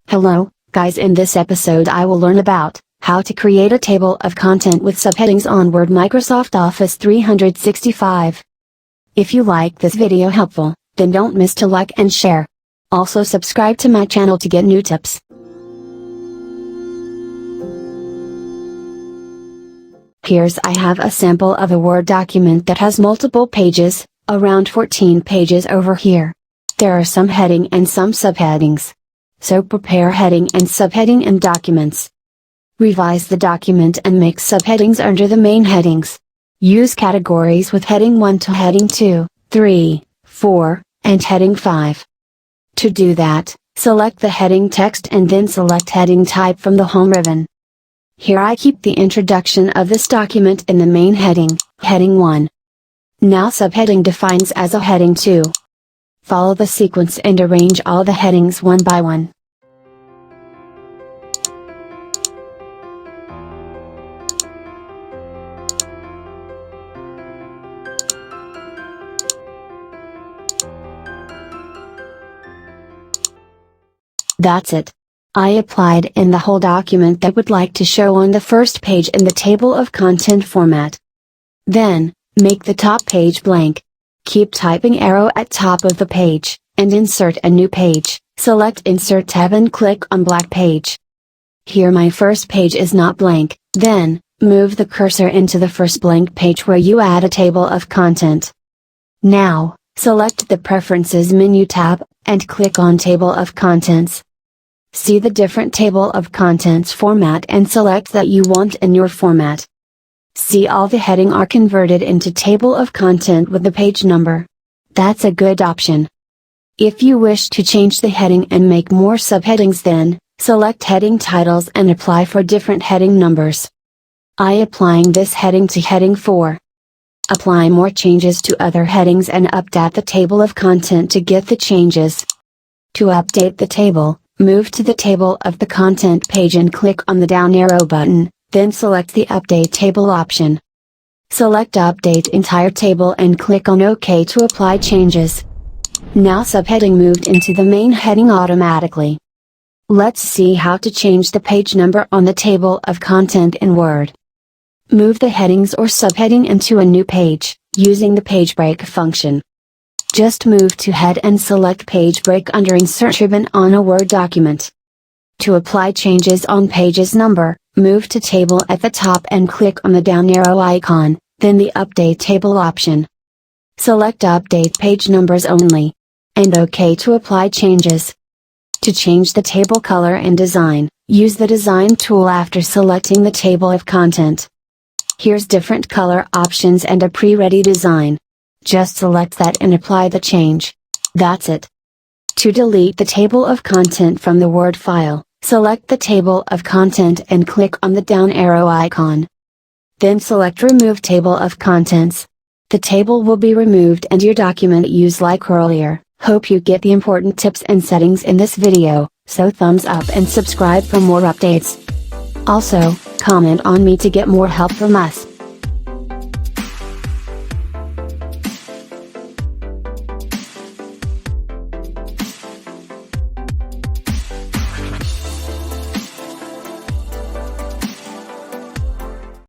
Hello, guys, in this episode I will learn about how to create a table of content with subheadings on Word Microsoft Office 365. If you like this video helpful, then don't miss to like and share. Also subscribe to my channel to get new tips. Here's I have a sample of a Word document that has multiple pages, around 14 pages over here. There are some heading and some subheadings. So prepare heading and subheading in documents. Revise the document and make subheadings under the main headings. Use categories with heading 1 to heading 2, 3, 4, and heading 5. To do that, select the heading text and then select heading type from the home ribbon. Here I keep the introduction of this document in the main heading, heading 1. Now subheading defines as a heading 2. Follow the sequence and arrange all the headings one by one. That's it. I applied in the whole document that would like to show on the first page in the table of content format. Then, make the top page blank. Keep typing arrow at top of the page, and insert a new page. Select Insert tab and click on blank page. Here my first page is not blank, then, move the cursor into the first blank page where you add a table of content. Now, select the Preferences menu tab, and click on Table of Contents. See the different table of contents format and select that you want in your format. See all the heading are converted into table of content with the page number. That's a good option. If you wish to change the heading and make more subheadings, then, select heading titles and apply for different heading numbers. I applying this heading to heading 4. Apply more changes to other headings and update the table of content to get the changes. To update the table, move to the table of the content page and click on the down arrow button. Then select the Update Table option. Select Update Entire Table and click on OK to apply changes. Now subheading moved into the main heading automatically. Let's see how to change the page number on the table of content in Word. Move the headings or subheading into a new page, using the page break function. Just move to Head and select Page Break under Insert ribbon on a Word document. To apply changes on page's number, move to Table at the top and click on the down arrow icon, then the Update Table option. Select Update Page Numbers Only. And OK to apply changes. To change the table color and design, use the Design tool after selecting the table of content. Here's different color options and a pre-ready design. Just select that and apply the change. That's it. To delete the table of content from the Word file, select the table of content and click on the down arrow icon. Then select Remove Table of Contents. The table will be removed and your document used like earlier. Hope you get the important tips and settings in this video, so thumbs up and subscribe for more updates. Also, comment on me to get more help from us.